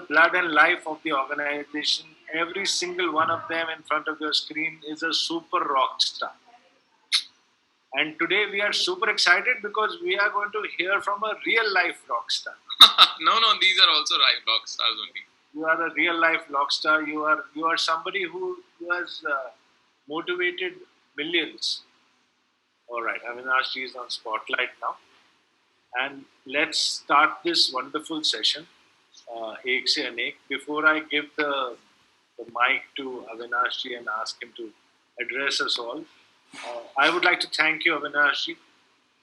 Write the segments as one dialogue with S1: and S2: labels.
S1: blood and life of the organization. Every single one of them in front of your screen is a super rock star. And today we are super excited because we are going to hear from a real life rock star.
S2: No, these are also rock stars only.
S1: You are a real life rock star. You are somebody who has motivated millions. All right, Avinash is on spotlight now, and let's start this wonderful session. Ek se anek. Before I give the mic to Avinash ji and ask him to address us all, I would like to thank you, Avinash ji,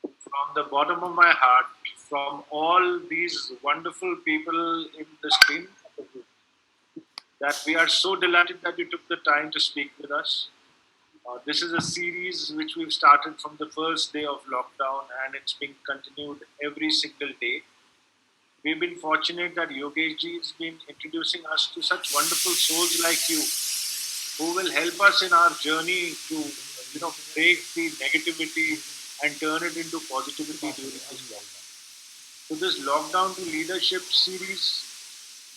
S1: from the bottom of my heart, from all these wonderful people in the screen, that we are so delighted that you took the time to speak with us. This is a series which we've started from the first day of lockdown, and it's been continued every single day. We've been fortunate that Yogesh ji has been introducing us to such wonderful souls like you, who will help us in our journey to, break the negativity and turn it into positivity during this lockdown. So this Lockdown to Leadership series,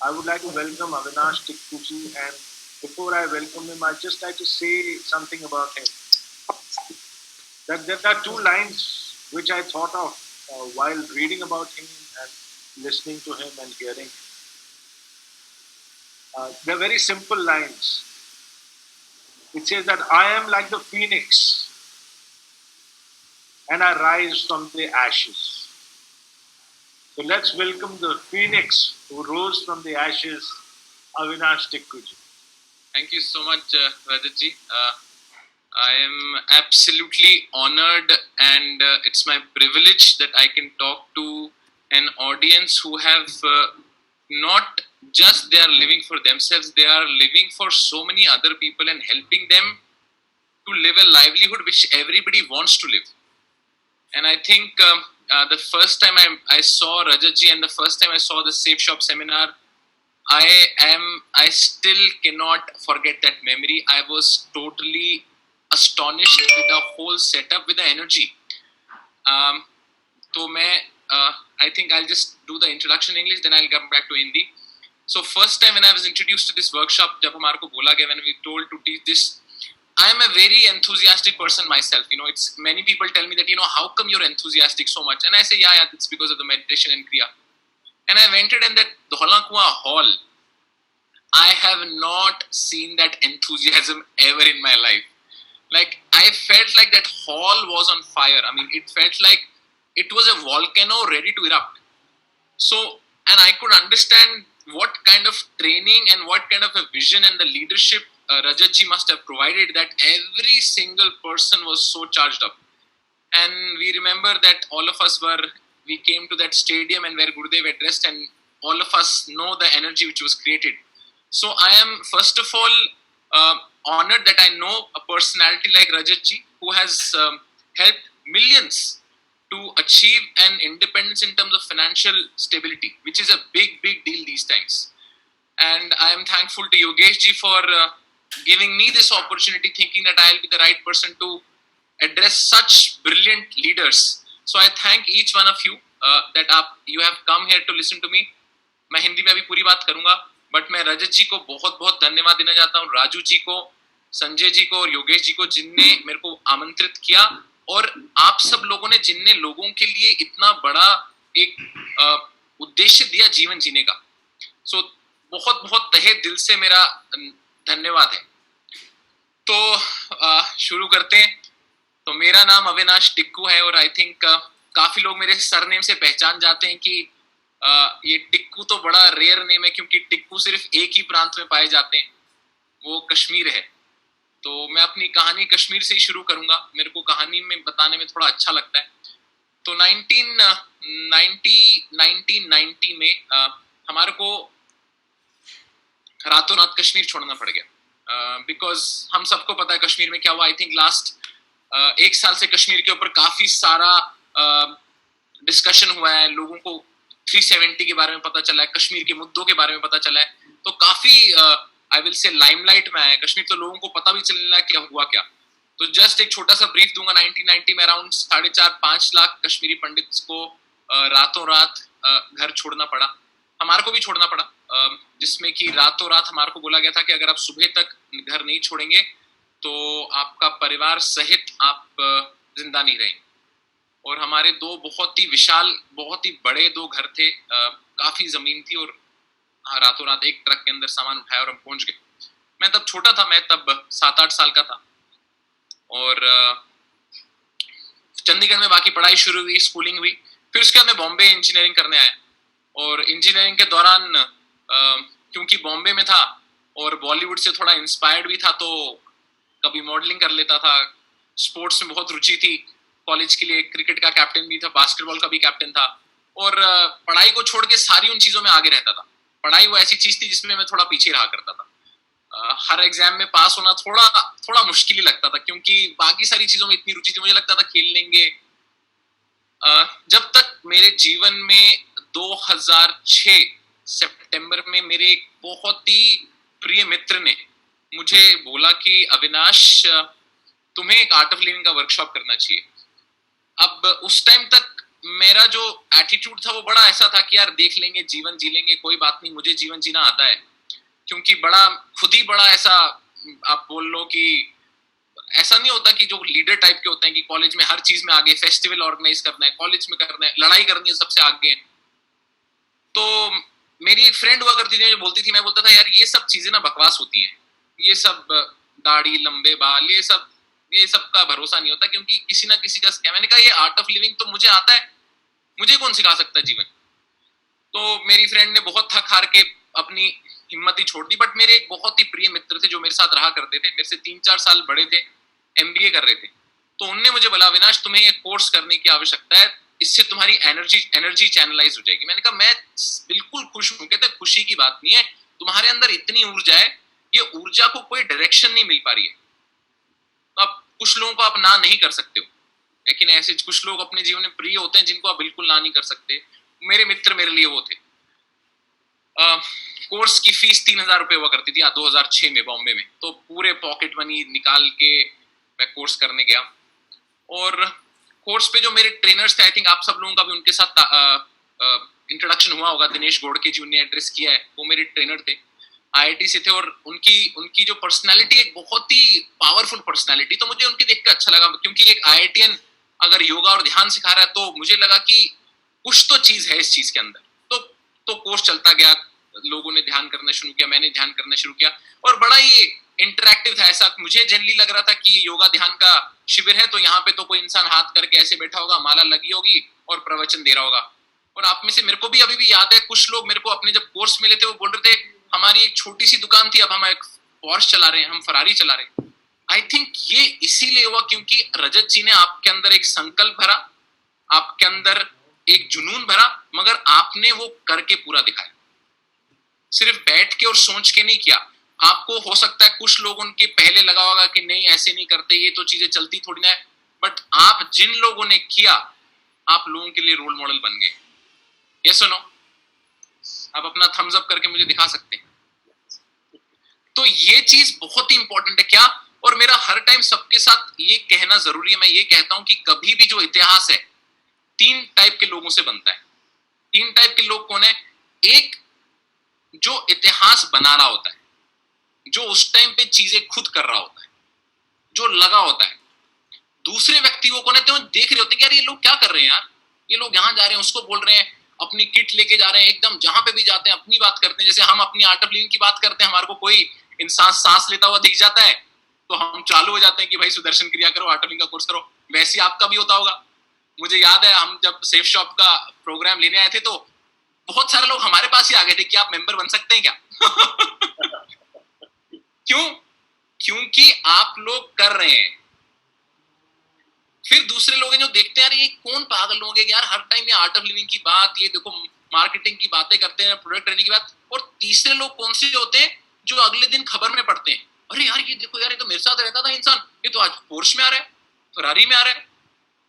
S1: I would like to welcome Avinash Tikkuji, and before I welcome him, I'd just like to say something about him. That there are two lines which I thought of while reading about him and listening to him and hearing. They're very simple lines. It says that I am like the phoenix and I rise from the ashes. So let's welcome the phoenix who rose from the ashes, Avinash Tikkuji.
S2: Thank you so much, Rajat ji. I am absolutely honored, and it's my privilege that I can talk to an audience who have not just they are living for themselves, they are living for so many other people and helping them to live a livelihood which everybody wants to live. And I think the first time I saw Rajat ji and the first time I saw the Safe Shop seminar, I still cannot forget that memory. I was totally astonished with the whole setup, with the energy. So I think I'll just do the introduction in English, then I'll come back to Hindi. So first time when I was introduced to this workshop, जब हमारे को बोला गया, when we told to teach this, I am a very enthusiastic person myself. It's many people tell me that, how come you're enthusiastic so much? And I say, yeah, it's because of the meditation and Kriya. And I went in that Dholankuwa hall. I have not seen that enthusiasm ever in my life. Like, I felt like that hall was on fire. I mean, it felt like it was a volcano ready to erupt. So, and I could understand what kind of training and what kind of a vision and the leadership Rajat ji must have provided, that every single person was so charged up. And we remember that all of us we came to that stadium and where Gurudev addressed, and all of us know the energy which was created. So I am first of all honored that I know a personality like Rajat ji, who has helped millions to achieve an independence in terms of financial stability, which is a big deal these times. And I am thankful to Yogesh ji for giving me this opportunity, thinking that I'll be the right person to address such brilliant leaders. So I thank each one of you that you have come here to listen to me. मैं हिंदी में अभी पूरी बात करूंगा, but मैं रजत जी को बहुत बहुत धन्यवाद देना चाहता हूँ, राजू जी को, संजय जी को और योगेश जी को, जिनने मेरे को आमंत्रित किया, और आप सब लोगों ने जिनने लोगों के लिए इतना बड़ा एक उद्देश्य दिया जीवन जीने का. सो बहुत बहुत तहे दिल से मेरा धन्यवाद है. तो शुरू करते हैं. तो मेरा नाम अविनाश टिक्कू है, और आई थिंक काफी लोग मेरे सरनेम से पहचान जाते हैं कि ये टिक्कू तो बड़ा रेयर नेम है, क्योंकि टिक्कू सिर्फ एक ही प्रांत में पाए जाते हैं, वो कश्मीर है. तो मैं अपनी कहानी कश्मीर से ही शुरू करूंगा. मेरे को कहानी में बताने में थोड़ा अच्छा लगता है. तो 1990 में हमारे को रातों रात कश्मीर छोड़ना पड़ गया, बिकॉज हम सबको पता है कश्मीर में क्या हुआ. आई थिंक लास्ट एक साल से कश्मीर के ऊपर काफी सारा डिस्कशन हुआ है. लोगों को 370 के बारे में पता चला है, कश्मीर के मुद्दों के बारे में पता चला है. तो काफी आई विल से लाइमलाइट में आया है कश्मीर. तो लोगों को पता भी चलने लगा क्या हुआ क्या. तो जस्ट एक छोटा सा ब्रीफ दूंगा. 1990 में अराउंड 4.5-5 लाख कश्मीरी पंडित को रातों रात घर छोड़ना पड़ा. हमारे को भी छोड़ना पड़ा, जिसमें कि रातों रात हमारे को बोला गया था कि अगर आप सुबह तक घर नहीं छोड़ेंगे तो आपका परिवार सहित आप जिंदा नहीं रहेंगे। और हमारे दो बहुत ही विशाल, बहुत ही बड़े दो घर थे, काफी जमीन थी, और रातों रात एक ट्रक के अंदर सामान उठाया और हम पहुंच गए। मैं तब छोटा था, मैं तब 7-8 साल का था। और चंडीगढ़ में बाकी पढ़ाई शुरू हुई, स्कूलिंग हुई। फिर उसके बाद मैं बॉम्बे इंजीनियरिंग करने आया, और इंजीनियरिंग के दौरान क्योंकि बॉम्बे में था और बॉलीवुड से थोड़ा इंस्पायर्ड भी था, तो कभी मॉडलिंग कर लेता था। स्पोर्ट्स में बहुत रुचि थी, कॉलेज के लिए क्रिकेट का कैप्टन भी था, बास्केटबॉल का भी कैप्टन था। और पढ़ाई को छोड़ के सारी उन चीजों में आगे रहता था। पढ़ाई वो ऐसी चीज थी जिसमें मैं थोड़ा पीछे रहा करता था। हर एग्जाम में पास होना थोड़ा मुश्किल ही लगता था, क्योंकि बाकी सारी चीजों में इतनी रुचि थी, मुझे लगता था खेल लेंगे। जब तक मेरे जीवन में 2006 सितंबर में मेरे एक बहुत ही प्रिय मित्र ने मुझे बोला कि अविनाश, तुम्हें एक आर्ट ऑफ लिविंग का वर्कशॉप करना चाहिए। अब उस टाइम तक मेरा जो एटीट्यूड था वो बड़ा ऐसा था कि यार देख लेंगे, जीवन जी लेंगे, कोई बात नहीं, मुझे जीवन जीना आता है। क्योंकि खुद ही बड़ा ऐसा, आप बोल लो कि ऐसा नहीं होता कि जो लीडर टाइप के होते हैं कि कॉलेज में हर चीज में आगे, फेस्टिवल ऑर्गेनाइज करना है, कॉलेज में करना है, लड़ाई करनी है, सबसे आगे। तो मेरी एक फ्रेंड हुआ करती थी, बोलती थी, मैं बोलता था यार ये सब चीजें ना बकवास होती हैं, ये सब दाढ़ी, लंबे बाल, ये सब का भरोसा नहीं होता, क्योंकि किसी ना किसी का स्कैम। मैंने कहा ये आर्ट ऑफ लिविंग तो मुझे आता है, मुझे कौन सिखा सकता है जीवन। तो मेरी फ्रेंड ने बहुत थक हार के अपनी हिम्मत ही छोड़ दी। बट मेरे एक बहुत ही प्रिय मित्र थे जो मेरे साथ रहा करते थे, मेरे से 3-4 साल बड़े थे, MBA कर रहे थे। तो उनने मुझे बोला, अविनाश तुम्हें एक कोर्स करने की आवश्यकता है, इससे तुम्हारी एनर्जी चैनलाइज हो जाएगी। मैंने कहा मैं बिल्कुल खुश हूँ। कहते खुशी की बात नहीं है, तुम्हारे अंदर इतनी ऊर्जा है, ये ऊर्जा को कोई डायरेक्शन नहीं मिल पा रही है। तो आप कुछ लोगों को आप ना नहीं कर सकते हो, लेकिन ऐसे कुछ लोग अपने जीवन में प्रिय होते हैं जिनको आप बिल्कुल ना नहीं कर सकते। मेरे मित्र मेरे लिए वो थे। कोर्स की फीस 3,000 रुपए हुआ करती थी 2006 में बॉम्बे में। तो पूरे पॉकेट मनी निकाल के मैं कोर्स करने गया। और कोर्स पे जो मेरे ट्रेनर्स थे, आई थिंक आप सब लोगों का भी उनके साथ इंट्रोडक्शन हुआ होगा, दिनेश गोड़के जी उन्हें एड्रेस किया है, वो मेरे ट्रेनर थे, IIT से थे। और उनकी जो पर्सनालिटी, एक बहुत ही पावरफुल पर्सनालिटी, तो मुझे उनके देख के अच्छा लगा। क्योंकि एक IITian अगर योगा और ध्यान सिखा रहा है तो मुझे लगा कि कुछ तो चीज है इस चीज के अंदर। तो कोर्स चलता गया, लोगों ने ध्यान करना शुरू किया, मैंने ध्यान करना शुरू किया, और बड़ा ही इंटरैक्टिव था। ऐसा मुझे जनरली लग रहा था कि ये योगा ध्यान का शिविर है, तो यहाँ पे तो कोई इंसान हाथ करके ऐसे बैठा होगा, माला लगी होगी और प्रवचन दे रहा होगा। और आप में से मेरे को भी अभी भी याद है, कुछ लोग मेरे को अपने जब कोर्स मिले थे वो बोल रहे थे हमारी एक छोटी सी दुकान थी, अब हम एक पॉर्श चला रहे हैं, हम फरारी चला रहे हैं। आई थिंक ये इसीलिए हुआ क्योंकि रजत जी ने आपके अंदर एक संकल्प भरा, आपके अंदर एक जुनून भरा, मगर आपने वो करके पूरा दिखाया। सिर्फ बैठ के और सोच के नहीं किया। आपको हो सकता है कुछ लोग उनके पहले लगा होगा कि नहीं ऐसे नहीं करते, ये तो चीजें चलती थोड़ी ना है, बट आप जिन लोगों ने किया, आप लोगों के लिए रोल मॉडल बन गए। ये सुनो, आप अपना थम्स अप करके मुझे दिखा सकते हैं। तो ये चीज बहुत ही इंपॉर्टेंट है क्या। और मेरा हर टाइम सबके साथ ये कहना जरूरी है, मैं ये कहता हूं कि कभी भी जो इतिहास है 3 टाइप के लोगों से बनता है। 3 टाइप के लोग कौन है? एक जो इतिहास बना रहा होता है, जो उस टाइम पे चीजें खुद कर रहा होता है, जो लगा होता है। दूसरे व्यक्ति वो कौन है? तो देख रहे होते हैं कि यार ये लोग क्या कर रहे हैं, यार ये लोग यहाँ जा रहे हैं, उसको बोल रहे हैं, अपनी किट लेके जा रहे हैं, एकदम जहां पे भी जाते हैं अपनी बात करते हैं। जैसे हम अपनी आर्ट ऑफ लिविंग की बात करते हैं, हमारे को कोई इंसान सांस लेता हुआ दिख जाता है तो हम चालू हो जाते हैं कि भाई सुदर्शन क्रिया करो, आर्ट ऑफ लिविंग का कोर्स करो। वैसे आपका भी होता होगा। मुझे याद है हम जब सेफ शॉप का प्रोग्राम लेने आए थे तो बहुत सारे लोग हमारे पास ही आ गए थे कि आप मेंबर बन सकते हैं क्या? क्यों? क्योंकि आप लोग कर रहे हैं। फिर दूसरे लोग हैं जो देखते हैं, यार ये कौन पागल लोग हैं यार, हर टाइम ये आर्ट ऑफ लिविंग की बात, ये देखो मार्केटिंग की बातें करते हैं, प्रोडक्ट ट्रेनिंग की बात। और तीसरे लोग कौन से होते हैं? जो अगले दिन खबर में पढ़ते हैं, अरे यार ये देखो यार, ये तो मेरे साथ रहता था इंसान, ये तो आज पोर्श में आ रहा है, फरारी में आ रहा है।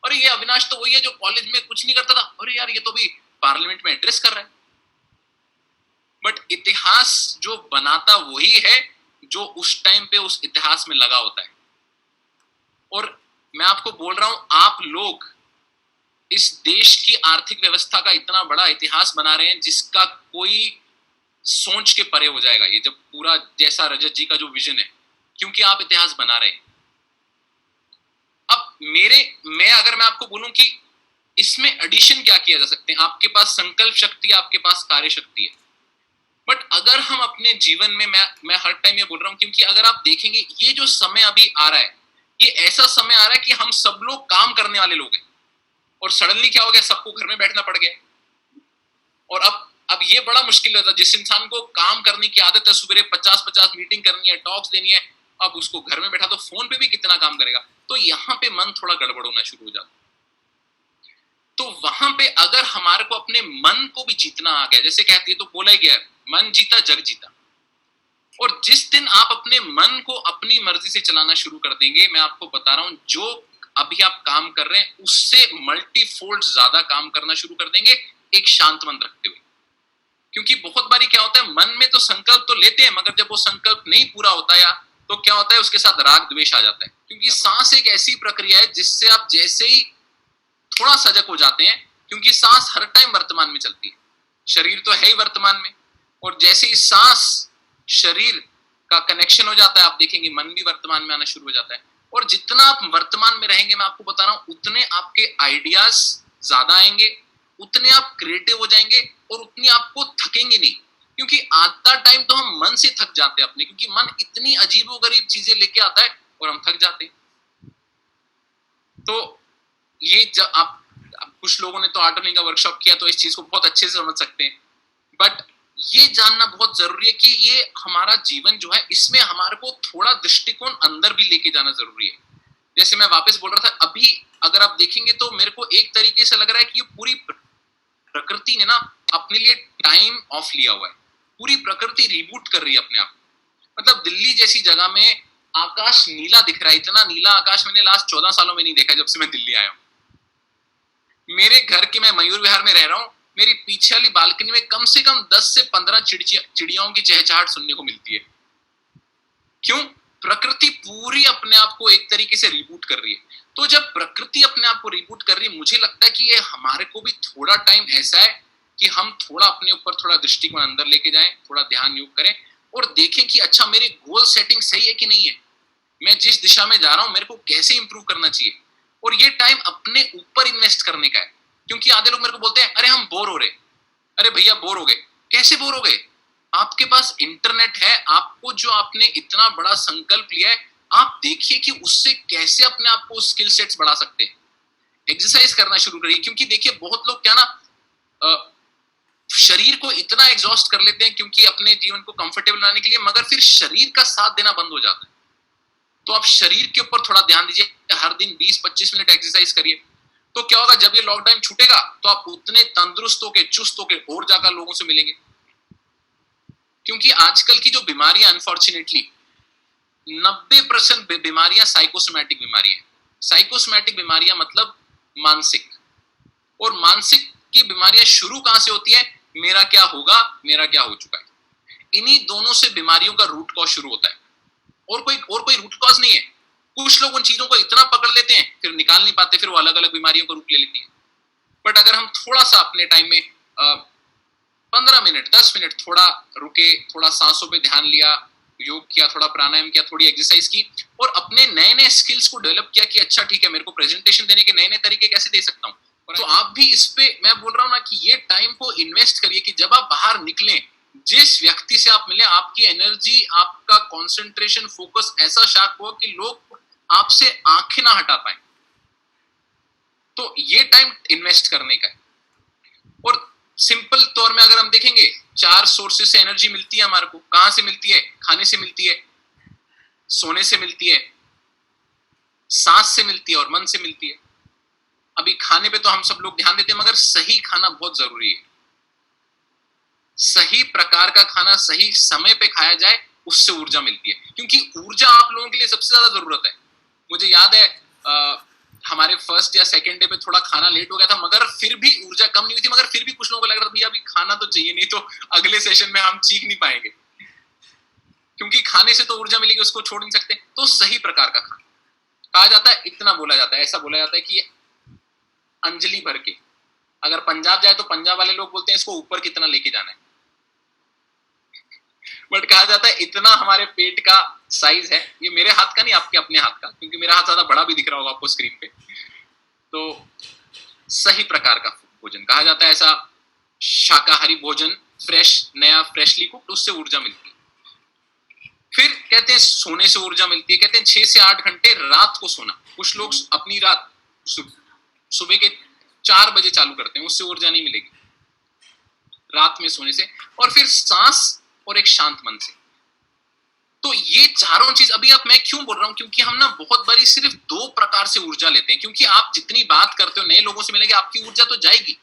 S2: अरे ये अविनाश तो वही है जो कॉलेज में कुछ नहीं करता था, अरे यार ये तो भी पार्लियामेंट में एड्रेस कर रहा है। बट इतिहास जो बनाता वही है जो उस टाइम पे उस इतिहास में लगा होता है। और मैं आपको बोल रहा हूं, आप लोग इस देश की आर्थिक व्यवस्था का इतना बड़ा इतिहास बना रहे हैं जिसका कोई सोच के परे हो जाएगा ये, जब पूरा जैसा रजत जी का जो विजन है, क्योंकि आप इतिहास बना रहे हैं। अब मैं आपको बोलूं कि इसमें एडिशन क्या किया जा सकते हैं, आपके पास संकल्प शक्ति है, आपके पास कार्य शक्ति है, बट अगर हम अपने जीवन में, मैं हर टाइम ये बोल रहा हूं, क्योंकि अगर आप देखेंगे ये जो समय अभी आ रहा है, ये ऐसा समय आ रहा है कि हम सब लोग काम करने वाले लोग हैं, और सडनली क्या हो गया, सबको घर में बैठना पड़ गया। और अब ये बड़ा मुश्किल होता है, जिस इंसान को काम करने की आदत है, सुबह 50-50 मीटिंग करनी है, टॉक्स देनी है, अब उसको घर में बैठा तो फोन पे भी कितना काम करेगा, तो यहाँ पे मन थोड़ा गड़बड़ होना शुरू हो जाता है। तो वहां पे अगर हमारे को अपने मन को भी जीतना आ गया, जैसे कहती है तो बोला ही गया, मन जीता जग जीता। और जिस दिन आप अपने मन को अपनी मर्जी से चलाना शुरू कर देंगे, मैं आपको बता रहा हूं, जो अभी आप काम कर रहे हैं उससे मल्टीफोल्ड ज्यादा काम करना शुरू कर देंगे, एक शांत मन रखते हुए। क्योंकि बहुत बारी क्या होता है, मन में तो संकल्प तो लेते हैं, मगर जब वो संकल्प नहीं पूरा होता या तो क्या होता है, उसके साथ राग द्वेष आ जाता है। क्योंकि सांस एक ऐसी प्रक्रिया है जिससे आप जैसे ही थोड़ा सजग हो जाते हैं, क्योंकि सांस हर टाइम वर्तमान में चलती है, शरीर तो है ही वर्तमान में, और जैसे ही सांस शरीर का कनेक्शन हो जाता है, आप देखेंगे मन भी वर्तमान में आना शुरू हो जाता है। और जितना आप वर्तमान में रहेंगे, मैं आपको बता रहा हूं, उतने आपके आइडियाज ज्यादा आएंगे, उतने आप क्रिएटिव हो जाएंगे, और उतनी आपको थकेंगे नहीं। क्योंकि आधा टाइम तो हम मन से थक जाते हैं अपने, क्योंकि मन इतनी अजीबोगरीब चीजें लेके आता है और हम थक जाते हैं। तो ये जब आप कुछ लोगों ने तो आर्ट का वर्कशॉप किया, तो इस चीज को बहुत अच्छे से समझ सकते हैं, बट ये जानना बहुत जरूरी है कि ये हमारा जीवन जो है, इसमें हमारे को थोड़ा दृष्टिकोण अंदर भी लेके जाना जरूरी है। जैसे मैं वापस बोल रहा था, अभी अगर आप देखेंगे तो मेरे को एक तरीके से लग रहा है कि ये पूरी प्रकृति ने ना अपने लिए टाइम ऑफ लिया हुआ है, पूरी प्रकृति रिबूट कर रही है अपने आप। मतलब दिल्ली जैसी जगह में आकाश नीला दिख रहा है, इतना नीला आकाश मैंने लास्ट 14 सालों में नहीं देखा जब से मैं दिल्ली आया हूं। मेरे घर के, मैं मयूर विहार में रह रहा हूं, मेरी पीछे वाली बालकनी में कम से कम 10 से 15 चिड़ियाओं की चहचहाट सुनने को मिलती है। क्यों? प्रकृति पूरी अपने आप को एक तरीके से रिबूट कर रही है। तो जब प्रकृति अपने आप को रिबूट कर रही है, मुझे लगता है कि ये हमारे को भी थोड़ा टाइम ऐसा है कि हम थोड़ा अपने ऊपर थोड़ा दृष्टिकोण अंदर लेके जाएं, थोड़ा ध्यान योग करें और देखें कि अच्छा मेरी गोल सेटिंग सही है कि नहीं है, मैं जिस दिशा में जा रहा हूं मेरे को कैसे इंप्रूव करना चाहिए। और ये टाइम अपने ऊपर इन्वेस्ट करने का है। क्योंकि आधे लोग मेरे को बोलते हैं अरे हम बोर हो रहे, अरे भैया बोर हो गए। कैसे बोर हो गए? आपके पास इंटरनेट है, आपको जो आपने इतना बड़ा संकल्प लिया है, आप देखिए कि उससे कैसे अपने आप को स्किल सेट्स बढ़ा सकते हैं। एक्सरसाइज करना शुरू करिए। क्योंकि देखिए बहुत लोग क्या ना शरीर को इतना एग्जॉस्ट कर लेते हैं क्योंकि अपने जीवन को कंफर्टेबल बनाने के लिए, मगर फिर शरीर का साथ देना बंद हो जाता है। तो आप शरीर के ऊपर थोड़ा ध्यान दीजिए, हर दिन 20-25 मिनट एक्सरसाइज करिए। तो क्या होगा, जब ये लॉकडाउन छूटेगा तो आप उतने तंदुरुस्त होके, चुस्त होके और ज्यादा लोगों से मिलेंगे। क्योंकि आजकल की जो बीमारियां, अनफॉर्चुनेटली 90% बीमारियां साइकोसोमैटिक बीमारियां। साइकोसोमैटिक बीमारियां मतलब मानसिक, और मानसिक की बीमारियां शुरू कहां से होती है? मेरा क्या होगा, मेरा क्या हो चुका है। इन्हीं दोनों से बीमारियों का रूट कॉज शुरू होता है, और कोई रूट कॉज नहीं है। कुछ लोग उन चीजों को इतना पकड़ लेते हैं फिर निकाल नहीं पाते, फिर वो अलग अलग बीमारियों का रूप ले लेती है। बट अगर हम थोड़ा सा अपने टाइम में 15 मिनट 10 मिनट थोड़ा रुके, थोड़ा सांसों पे ध्यान लिया, योग किया, थोड़ा प्राणायाम किया, थोड़ी एक्सरसाइज की, और अपने नए नए स्किल्स को डेवलप किया कि अच्छा ठीक है, मेरे को प्रेजेंटेशन देने के नए नए तरीके कैसे दे सकता हूँ, तो आप भी इस पे, मैं बोल रहा हूँ ना कि ये टाइम को इन्वेस्ट करिए कि जब आप बाहर निकलें, जिस व्यक्ति से आप मिले, आपकी एनर्जी, आपका कंसंट्रेशन, फोकस ऐसा शार्प हो कि लोग आपसे आंखें ना हटा पाए। तो ये टाइम इन्वेस्ट करने का है। और सिंपल तौर में अगर हम देखेंगे, 4 सोर्सेस से एनर्जी मिलती है हमारे को। कहां से मिलती है? खाने से मिलती है, सोने से मिलती है, सांस से मिलती है और मन से मिलती है। अभी खाने पे तो हम सब लोग ध्यान देते हैं, मगर सही खाना बहुत जरूरी है। सही प्रकार का खाना सही समय पे खाया जाए, उससे ऊर्जा मिलती है। क्योंकि ऊर्जा आप लोगों के लिए सबसे ज्यादा जरूरत है। मुझे याद है हमारे फर्स्ट या सेकंड डे पे थोड़ा खाना लेट हो गया था, मगर फिर भी ऊर्जा कम नहीं हुई थी, मगर फिर भी कुछ लोगों को लग रहा था भैया अभी खाना तो चाहिए, नहीं तो अगले सेशन में हम चीख नहीं पाएंगे। क्योंकि खाने से तो ऊर्जा मिलेगी, उसको छोड़ नहीं सकते। तो सही प्रकार का खाना कहा जाता है, इतना बोला जाता है, ऐसा बोला जाता है कि अंजलि भर के। अगर पंजाब जाए तो पंजाब वाले लोग बोलते हैं इसको ऊपर कितना लेके जाना है, बट कहा जाता है इतना हमारे पेट का साइज है। ये मेरे हाथ का नहीं, आपके अपने हाथ का, क्योंकि मेरा हाथ ज्यादा बड़ा भी दिख रहा होगा आपको स्क्रीन पे। तो सही प्रकार का भोजन कहा जाता है ऐसा, शाकाहारी भोजन, फ्रेश, नया, फ्रेशली कुक्ड, उससे ऊर्जा मिलती है। फिर कहते हैं सोने से ऊर्जा मिलती है, कहते हैं 6 से 8 घंटे रात को सोना। कुछ लोग अपनी रात सुबह के 4 बजे चालू करते हैं, उससे ऊर्जा नहीं मिलेगी, रात में सोने से। और फिर सांस और एक शांत मन से। तो ये चारों चीज, अभी अब मैं क्यों बोल रहा हूं, क्योंकि हम ना बहुत बारी सिर्फ 2 प्रकार से ऊर्जा लेते हैं। क्योंकि आप जितनी बात करते हो, नए लोगों से मिलेंगे, आपकी ऊर्जा तो जाएगी।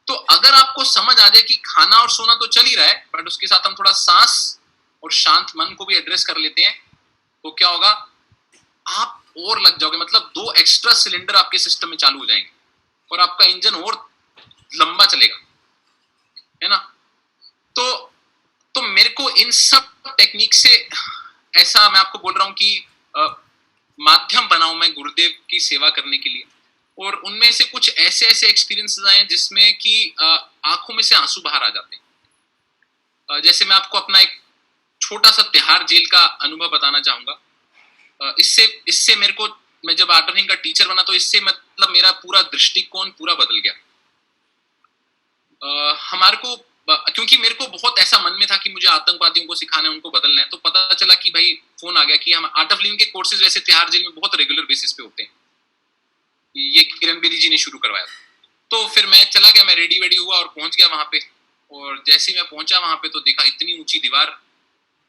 S2: तो अगर आपको समझ आ जाए कि खाना और सोना तो चल ही रहा है, बट उसके साथ हम थोड़ा सांस और शांत मन को भी एड्रेस कर लेते हैं, तो क्या होगा, आप और लग जाओगे। मतलब 2 एक्स्ट्रा सिलेंडर आपके सिस्टम में चालू हो जाएंगे और आपका इंजन और लंबा चलेगा, है ना। तो मेरे को इन सब टेक्निक से, ऐसा मैं आपको बोल रहा हूं कि माध्यम बनाऊं मैं गुरुदेव की सेवा करने के लिए। और उनमें से कुछ ऐसे ऐसे एक्सपीरियंसेस आए जिसमें कि आंखों में से आंसू बाहर आ जाते हैं। जैसे मैं आपको अपना एक छोटा सा तिहाड़ जेल का अनुभव बताना चाहूंगा। इससे मेरे को, मैं जब आर्ट का टीचर बना, तो इससे मतलब मेरा पूरा दृष्टिकोण पूरा बदल गया। हमारे को, क्योंकि मेरे को बहुत ऐसा मन में था कि मुझे आतंकवादियों को सिखाना है, उनको बदलना है। तो पता चला कि भाई फोन आ गया कि हम आर्ट ऑफ लिविंग के कोर्सेज वैसे तिहाड़ जेल में बहुत रेगुलर बेसिस पे होते हैं, ये किरण बेदी जी ने शुरू करवाया। तो फिर मैं चला गया, मैं रेडी वेडी हुआ और पहुंच गया वहां पे। और जैसे ही मैं पहुंचा वहां पे, तो देखा इतनी ऊंची दीवार।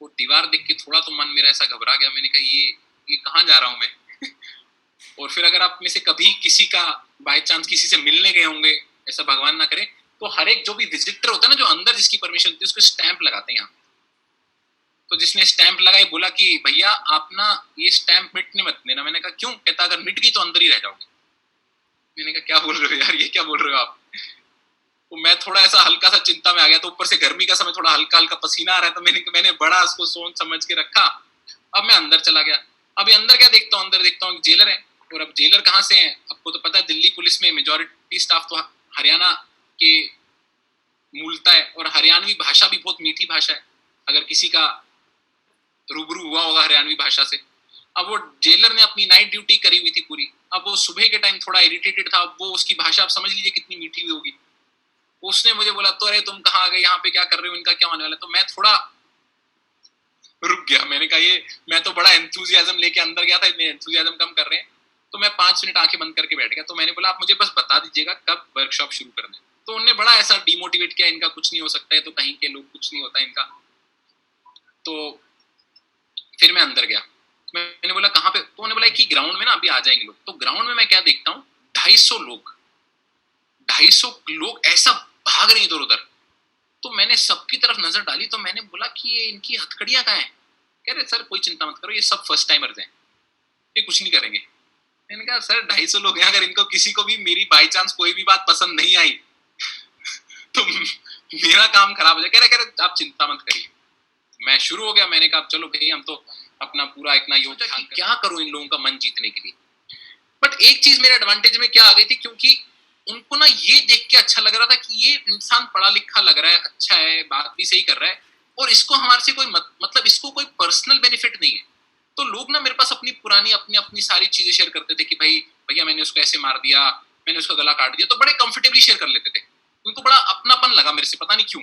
S2: वो दीवार देख के थोड़ा तो मन मेरा ऐसा घबरा गया। मैंने कहा ये कहाँ जा रहा हूँ मैं। और फिर अगर आप में से कभी किसी का बाय चांस किसी से मिलने गए होंगे, ऐसा भगवान ना करे, तो हर एक जो भी विजिटर होता है ना, जो अंदर जिसकी परमिशन होती है, उसको स्टैंप लगाते हैं यहाँ। तो जिसने स्टैंप लगाई बोला कि भैया आप ना ये स्टैंप मिटने मत देना। मैंने कहा क्यों? कहता अगर मिट गई तो अंदर ही रह जाओगे। मैंने कहा क्या बोल रहे हो यार, ये क्या बोल रहे हो आप। तो मैं थोड़ा ऐसा हल्का सा चिंता में आ गया। तो ऊपर से गर्मी का समय, थोड़ा हल्का हल्का पसीना आ रहा है। तो मैंने बड़ा उसको सोच समझ के रखा। अब मैं अंदर चला गया। अभी अंदर क्या देखता हूँ, अंदर देखता हूँ जेलर है। और अब जेलर कहाँ से है, आपको तो पता है दिल्ली पुलिस में मेजोरिटी स्टाफ तो हरियाणा के मूलता है, और हरियाणवी भाषा भी बहुत मीठी भाषा है, अगर किसी का रूबरू हुआ होगा हरियाणवी भाषा से। अब वो जेलर ने अपनी नाइट ड्यूटी करी हुई थी पूरी। अब वो सुबह के टाइम थोड़ा इरिटेटेड था। वो उसकी भाषा आप समझ लीजिए कितनी मीठी हुई होगी। उसने मुझे बोला, तो अरे तुम कहाँ आ गए, यहाँ पे क्या कर रहे हो, इनका क्या होने वाला। तो मैं थोड़ा रुक गया। मैंने कहा ये, मैं तो बड़ा एंथुजियाज्म लेके अंदर गया था, इतने एंथुजियाज्म कम कर रहे हैं। तो मैं 5 मिनट आंखें बंद करके बैठ गया। तो मैंने बोला आप मुझे बस बता दीजिएगा कब वर्कशॉप शुरू करना है। तो उन्होंने बड़ा ऐसा डिमोटिवेट किया, इनका कुछ नहीं हो सकता है, तो कहीं के लोग, कुछ नहीं होता इनका। तो फिर मैं अंदर गया। मैंने बोला कहाँ पे, तो उन्होंने बोला कि ग्राउंड में ना अभी आ जाएंगे लोग। तो ग्राउंड में मैं क्या देखता हूँ, 250 लोग ऐसा भाग रहे हैं इधर उधर। तो मैंने सबकी तरफ नजर डाली। तो मैंने बोला कि ये इनकी हथकड़ियां कहाँ हैं। कह रहे सर कोई चिंता मत करो, ये सब फर्स्ट टाइमर्स हैं, ये कुछ नहीं करेंगे। मैंने कहा सर 250 लोग हैं, अगर इनको किसी को भी मेरी बाई चांस कोई भी बात पसंद नहीं आई तो मेरा काम खराब हो जाए। कह रहे आप चिंता मत करिए। मैं शुरू हो गया। मैंने कहा चलो भाई हम तो अपना पूरा इतना योगदान, क्या करूं इन लोगों का मन जीतने के लिए। बट एक चीज मेरे एडवांटेज में क्या आ गई थी, क्योंकि उनको ना ये देख के अच्छा लग रहा था कि ये इंसान पढ़ा लिखा लग रहा है, अच्छा है, बात भी सही कर रहा है, और इसको हमारे से कोई मतलब इसको कोई पर्सनल बेनिफिट नहीं है। तो लोग ना मेरे पास अपनी पुरानी अपनी सारी चीजें शेयर करते थे कि भाई भैया मैंने उसको ऐसे मार दिया, मैंने उसका गला काट दिया। तो बड़े कंफर्टेबली शेयर कर लेते थे। उनको बड़ा अपनापन लगा मेरे से, पता नहीं क्यों।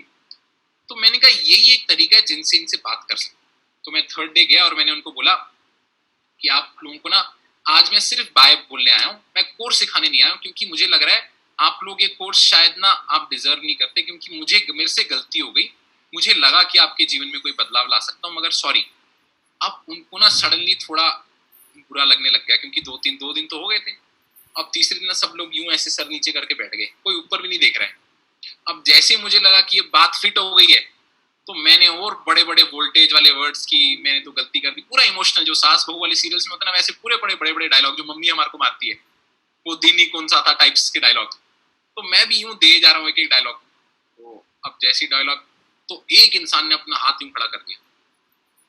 S2: तो मैंने कहा यही एक तरीका है जिनसे इनसे बात कर सकते। तो मैं 3rd डे गया और मैंने उनको बोला कि आप लोगों को ना, आज मैं सिर्फ बाय बोलने आया हूँ, मैं कोर्स सिखाने नहीं आया हूँ, क्योंकि मुझे लग रहा है आप लोग ये कोर्स शायद ना आप डिजर्व नहीं करते, क्योंकि मेरे से गलती हो गई। मुझे लगा कि आपके जीवन में कोई बदलाव ला सकता हूँ, मगर सॉरी। अब उनको ना सडनली थोड़ा बुरा लगने लग गया, क्योंकि 2 दिन तो हो गए थे। अब तीसरे दिन सब लोग यूं ऐसे सर नीचे करके बैठ गए, कोई ऊपर भी नहीं देख रहा है। अब जैसे मुझे लगा कि ये बात फिट हो गई है, तो मैंने और बड़े बड़े वोल्टेज वाले वर्ड्स की, मैंने तो गलती कर दी। पूरा इमोशनल, जो सास बहू वाले सीरियल्स में होता है ना, वैसे पूरे बड़े बड़े डायलॉग जो मम्मी हमारे को मारती है, वो दिन ही कौन सा था टाइप्स के डायलॉग। तो मैं भी यूं दे जा रहा हूँ एक डायलॉग। तो अब जैसी डायलॉग, तो एक इंसान ने अपना हाथ यूं खड़ा कर दिया,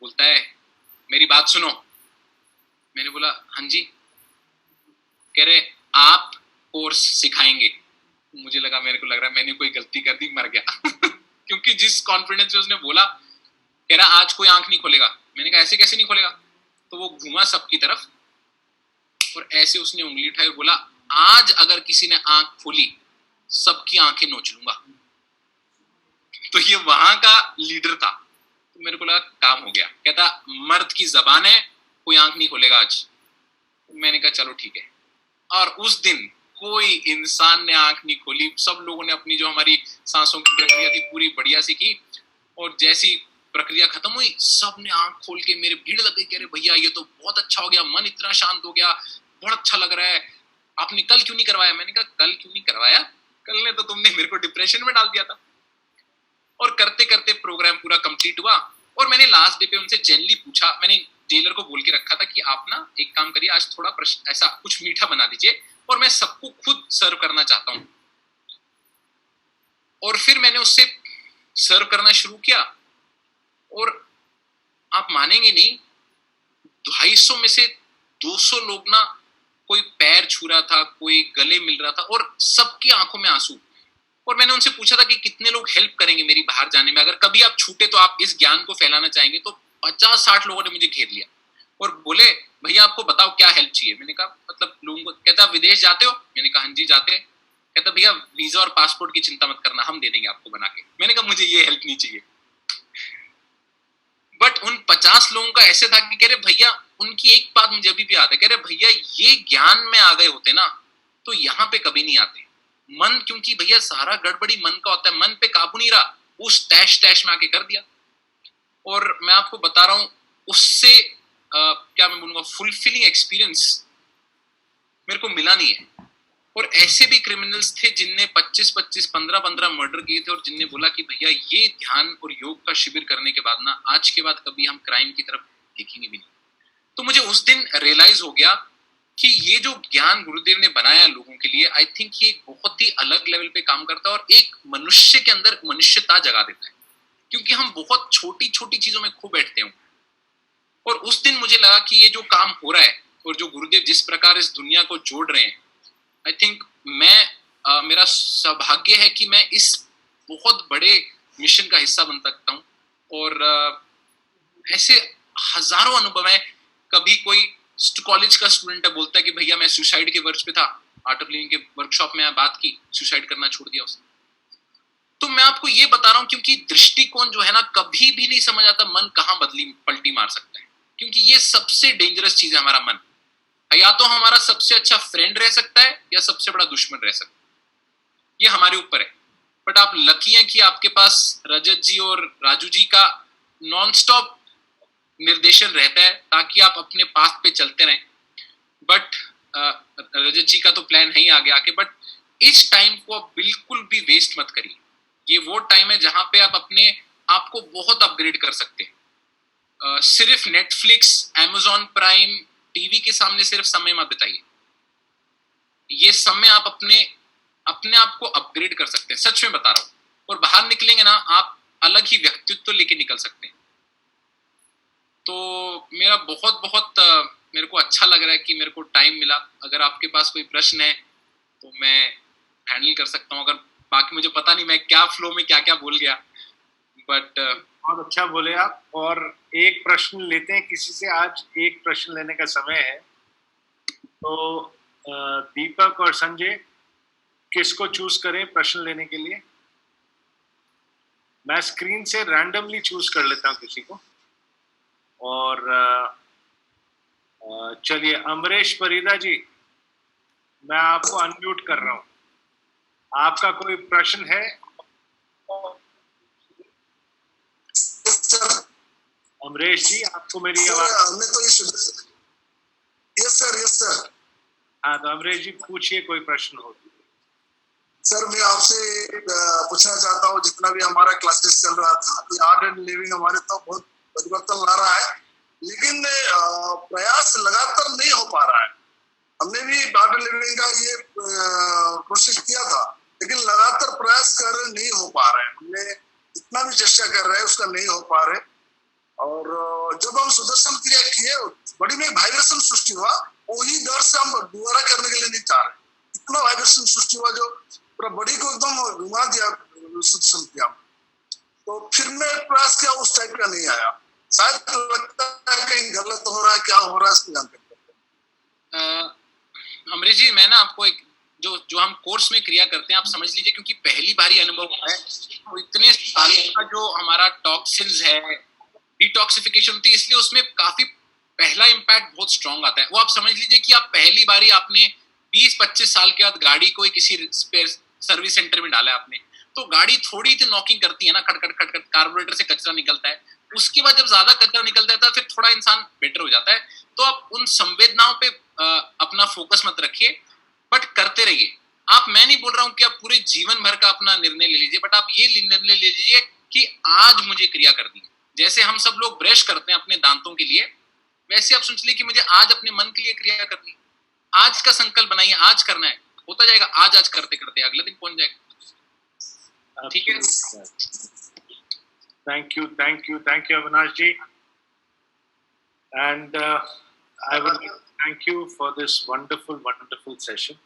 S2: बोलता है मेरी बात सुनो। मैंने बोला हाँ जी। कह रहे आप कोर्स सिखाएंगे। मुझे लगा, मेरे को लग रहा है मैंने कोई गलती कर दी, मर गया क्योंकि जिस कॉन्फिडेंस से उसने बोला, कह रहा आज कोई आंख नहीं खोलेगा। मैंने कहा ऐसे कैसे नहीं खोलेगा? तो वो घुमा सबकी तरफ और ऐसे उसने उंगली उठाई और बोला, आज अगर किसी ने आंख खोली सबकी आंखें नोच लूंगा। तो ये वहां का लीडर था। तो मेरे को लगा काम हो गया। कहता मर्द की जबान है, कोई आंख नहीं खोलेगा आज। मैंने कहा चलो ठीक है। और उस दिन कोई इंसान ने आंख नहीं खोली। सब लोगों ने अपनी जो हमारी सांसों की प्रक्रिया थी पूरी बढ़िया सी की, और जैसी प्रक्रिया खत्म हुई सब ने आंख खोल के मेरे भीड़ लग गई। कह रहे भैया ये तो बहुत अच्छा हो गया, मन इतना शांत हो गया, बहुत अच्छा लग रहा है, आपने कल क्यों नहीं करवाया? मैंने कहा कल क्यों नहीं करवाया? कल ने तो तुमने मेरे को डिप्रेशन में डाल दिया था। और करते करते प्रोग्राम पूरा कंप्लीट हुआ। और मैंने लास्ट डे पे उनसे जेनली पूछा, मैंने जेलर को बोल के रखा था कि आप ना एक काम करिए, आज थोड़ा ऐसा कुछ मीठा बना दीजिए और मैं सबको खुद सर्व करना चाहता हूं। और फिर मैंने उससे सर्व करना शुरू किया और आप मानेंगे नहीं, 250 में से 200 लोग ना, कोई पैर छू रहा था, कोई गले मिल रहा था और सबकी आंखों में आंसू। और मैंने उनसे पूछा था कि कितने लोग हेल्प करेंगे मेरी बाहर जाने में, अगर कभी आप छूटे तो आप इस ज्ञान को फैलाना चाहेंगे। तो 50-60 लोगों ने मुझे घेर लिया और बोले भैया आपको बताओ क्या हेल्प चाहिए। मैंने कहा मतलब लोगों को। कहता विदेश जाते हो? मैंने कहा हाँ जी जाते हैं। कहता भैया वीजा और पासपोर्ट की चिंता मत करना, हम दे देंगे आपको बना के। मैंने कहा मुझे ये हेल्प नहीं चाहिए। बट उन 50 लोगों का ऐसे था कि कह रहे भैया, उनकी एक बात मुझे अभी भी याद है, कह रहे भैया ये ज्ञान में आ गए होते ना तो यहाँ पे कभी नहीं आते। मन, क्योंकि भैया सारा गड़बड़ी मन का होता है, मन पे काबू नहीं रहा, उस टैश टैश में आके कर दिया। और मैं आपको बता रहा हूं उससे क्या मैं बोलूंगा, फुलफिलिंग एक्सपीरियंस मेरे को मिला नहीं है। और ऐसे भी क्रिमिनल्स थे जिनने 25-25, 15-15 मर्डर किए थे और जिनने बोला कि भैया ये ध्यान और योग का शिविर करने के बाद ना, आज के बाद कभी हम क्राइम की तरफ देखेंगे भी नहीं। तो मुझे उस दिन रियलाइज हो गया कि ये जो ज्ञान गुरुदेव ने बनाया लोगों के लिए, आई थिंक ये बहुत ही अलग लेवल पे काम करता है और एक मनुष्य के अंदर मनुष्यता जगा देता है। क्योंकि हम बहुत छोटी छोटी चीजों में खो बैठते हैं। और उस दिन मुझे लगा कि ये जो काम हो रहा है और जो गुरुदेव जिस प्रकार इस दुनिया को जोड़ रहे हैं, आई थिंक मेरा सौभाग्य है कि मैं इस बहुत बड़े मिशन का हिस्सा बन सकता हूँ। और ऐसे हजारों अनुभव हैं। कभी कोई कॉलेज का स्टूडेंट है, बोलता है कि भैया मैं सुसाइड के वर्ष पे था, आर्ट ऑफ लिविंग के वर्कशॉप में बात की, सुसाइड करना छोड़ दिया उसने। तो मैं आपको ये बता रहा हूँ क्योंकि दृष्टिकोण जो है ना, कभी भी नहीं समझ आता मन कहाँ पलटी मार सकता है। क्योंकि ये सबसे डेंजरस चीज है हमारा मन। या तो हमारा सबसे अच्छा फ्रेंड रह सकता है या सबसे बड़ा दुश्मन रह सकता है, ये हमारे ऊपर है। बट आप लकी हैं कि आपके पास रजत जी और राजू जी का नॉन स्टॉप निर्देशन रहता है ताकि आप अपने पाथ पे चलते रहें। बट रजत जी का तो प्लान है ही आगे आके। बट इस टाइम को आप बिल्कुल भी वेस्ट मत करिए। ये वो टाइम है जहां पे आप अपने आप को बहुत अपग्रेड कर सकते हैं। सिर्फ नेटफ्लिक्स, अमेजॉन प्राइम, टीवी के सामने सिर्फ समय मत बिताइए। ये समय आप अपने आप को अपग्रेड कर सकते हैं, सच में बता रहा हूं। और बाहर निकलेंगे ना, आप अलग ही व्यक्तित्व लेके निकल सकते हैं। तो मेरा बहुत बहुत मेरे को अच्छा लग रहा है कि मेरे को टाइम मिला। अगर आपके पास कोई प्रश्न है तो मैं हैंडल कर सकता हूँ। अगर बाकी मुझे पता नहीं मैं क्या फ्लो में क्या क्या बोल गया, बट
S1: बहुत अच्छा बोले आप। और एक प्रश्न लेते हैं किसी से, आज एक प्रश्न लेने का समय है। तो दीपक और संजय किसको चूज करें प्रश्न लेने के लिए? मैं स्क्रीन से रैंडमली चूज कर लेता हूं किसी को। और चलिए अमरीश परिदा जी, मैं आपको अनम्यूट कर रहा हूं। आपका कोई प्रश्न है? अमरीश जी, आपको मेरी आवाज?
S3: Yes sir.
S1: हाँ, तो अमरीश जी पूछिए, कोई प्रश्न हो।
S3: सर मैं आपसे पूछना चाहता हूँ, जितना भी हमारा क्लासेस चल रहा था तो आर्ट एंड लिविंग हमारे तो बहुत परिवर्तन ला रहा है, लेकिन प्रयास लगातार नहीं हो पा रहा है। हमने भी आर्ट एंड लिविंग का ये कोशिश किया था, लेकिन लगातार प्रयास कर रहे नहीं हो पा रहे हैं। हमने जितना भी चेष्टा कर रहे हैं उसका नहीं हो पा रहे। और जब हम सुदर्शन क्रिया किए, बड़ी में वाइब्रेशन सृष्टि हुआ, वही डर से हम दोबारा करने के लिए नहीं चाह रहे। इतना वाइब्रेशन सृष्टि हुआ जो पूरा बॉडी को एकदम घुमा दिया सुदर्शन क्रिया में। तो फिर मैं प्रयास किया, उस टाइप का नहीं आया। शायद लगता है कहीं गलत हो रहा है, क्या हो रहा है इसको जानते हैं।
S2: अमरीश जी, मैं ना आपको एक जो हम कोर्स में क्रिया करते हैं, आप समझ लीजिए, क्योंकि पहली बारी अनुभव है, तो इतने सालों का जो हमारा टॉक्सिन्स है, डिटॉक्सिफिकेशन होती है, इसलिए उसमें काफी पहला इम्पैक्ट बहुत स्ट्रांग आता है। वो आप समझ लीजिए कि आप पहली बारी आपने 20-25 साल के बाद गाड़ी को किसी स्पेयर सर्विस सेंटर में डाला आपने, तो गाड़ी थोड़ी सी नॉकिंग करती है ना, खटखट खटखट, कार्बोरेटर से कचरा निकलता है। उसके बाद जब ज्यादा कचरा निकलता है तो फिर थोड़ा इंसान बेटर हो जाता है। तो आप उन संवेदनाओं पे अपना फोकस मत रखिए, बट करते रहिए। मैं नहीं बोल रहा हूँ कि आप पूरे जीवन भर का अपना निर्णय ले लीजिए, बट आप ये निर्णय ले लीजिए कि आज मुझे क्रिया करनी है। जैसे हम सब लोग ब्रश करते हैं अपने दांतों के लिए, वैसे आप सोच लीजिए कि मुझे आज अपने मन के लिए क्रिया करनी है। आज का संकल्प बनाइए, आज करना है, होता जाएगा। आज करते करते अगला दिन पहुंच जाएगा। ठीक है।
S1: Thank you, Avinash ji. And I would thank you for this wonderful session.